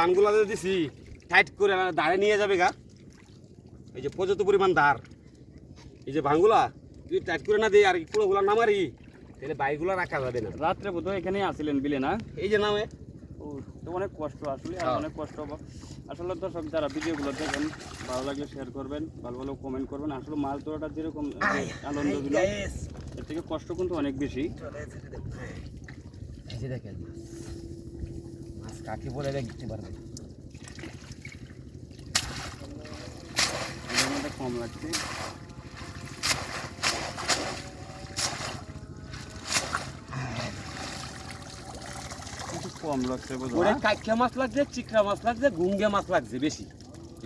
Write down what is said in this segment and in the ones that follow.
ধানগুলা দিছি টাইট করে দাঁড়ে নিয়ে যাবে গা। এই যে পর্যাপ্ত পরিমাণ ধার, এই যে ভাঙগুলা যদি টাইট করে না দিই আর কুড়োগুলা না মারি তাহলে বাইকগুলো রাখা যাবে না। রাত্রে বোধহয় এখানেই আসছিলেন বিলে না? এই যে নামে ও তো অনেক কষ্ট আসলে, অনেক কষ্ট হবে আসলে। দর্শক যারা ভিডিওগুলো দেখেন ভালো লাগলে শেয়ার করবেন, ভালো ভালো কমেন্ট করবেন। আসলে মাছ ধরাটা যেরকম আনন্দ দিল এর থেকে কষ্ট কিন্তু অনেক বেশি। এই যে দেখেন মাছ কাকে বলে দেখতে পারবেন। কম লাগছে, কম লাগছে ওরে কাইকা মাছ লাগছে, চিকরা মাছ লাগছে, গুঙ্গে মাছ লাগছে বেশি,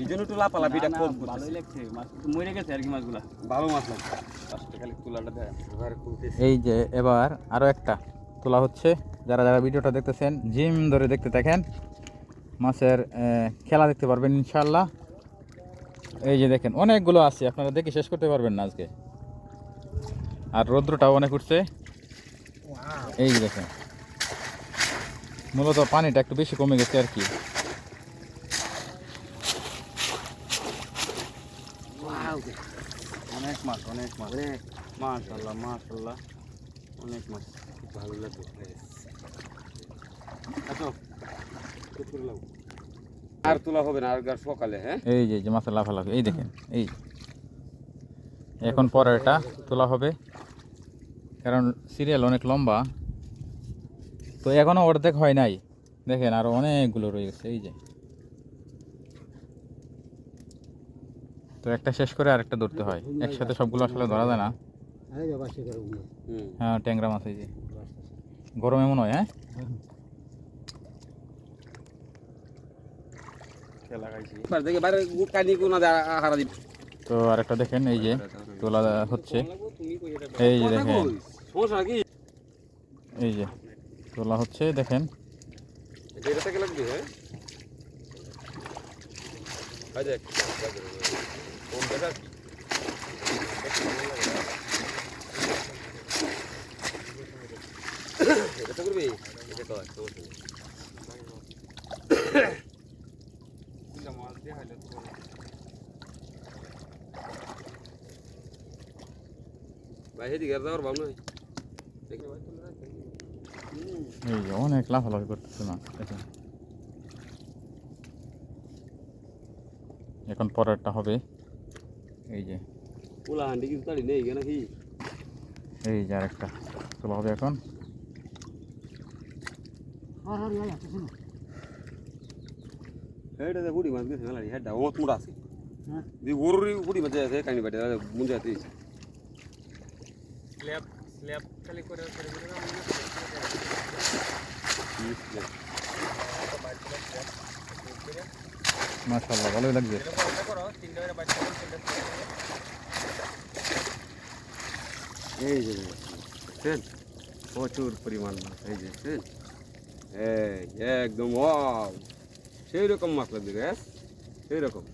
এই জন্য একটু লাপালাপিটা কম করতেছে। ভালোই লাগছে, মাছ মরে গেছে আর কি, মাছগুলা ভালো মাছ লাগছে। ফার্স্টে খালি তুলাটা দেয়। এই যে এবার আরো একটা তোলা হচ্ছে। যারা যারা ভিডিওটা দেখতেছেন জিম ধরে দেখতে থাকেন, মাছের খেলা দেখতে পারবেন ইনশাআল্লাহ। এই যে দেখেন অনেকগুলো আছে, আপনারা দেখে শেষ করতে পারবেন না আজকে। আর রৌদ্রটাও অনেক উঠছে। এই যে দেখেন মূলত পানিটা একটু বেশি কমে গেছে আর কি। অনেক মাছ, অনেক মাছ, মাশাআল্লাহ মাশাআল্লাহ, অনেক মাছ। ভালো লাগছে। আর তোলা হবে না, আর সকালে। হ্যাঁ এই যে মাছের লাফালাফি, এই দেখেন এই এখন পরে এটা তোলা হবে, কারণ সিরিয়াল অনেক লম্বা তো এখনো অর্ধেক হয় নাই। দেখেন আরো অনেকগুলো রয়ে গেছে। এই যে তো একটা শেষ করে আরেকটা ধরতে হয়, একসাথে সবগুলো আসলে ধরা যায় না। হ্যাঁ ট্যাংরা মাছ এই যে গরমে মনে হয়। হ্যাঁ খেলা খাইছি তো আরেকটা দেখেন এই যে তোলা হচ্ছে। এই যে দেখেন এই যে তোলা হচ্ছে, দেখেন এই যে অনেক লাফালাফি করতেছে না। দেখেন এখন পরেরটা হবে। এই যে এই যে আরেকটা তোলা হবে এখন। বুড়ি মাছ গেছে মেলা হেডটা অত মোটা আছে, গরুর বুড়ি মাছ আছে কানি বাটে মুঞ্জাতে স্ল্যাব স্ল্যাব খালি করে মাশাআল্লাহ ভালোই লাগছে। এই যে দেখছেন প্রচুর পরিমাণ মাছ। এই যে দেখছেন একদম ওয়াও, সেই রকম মাছ লাগবে গ্যাস, সেই রকম।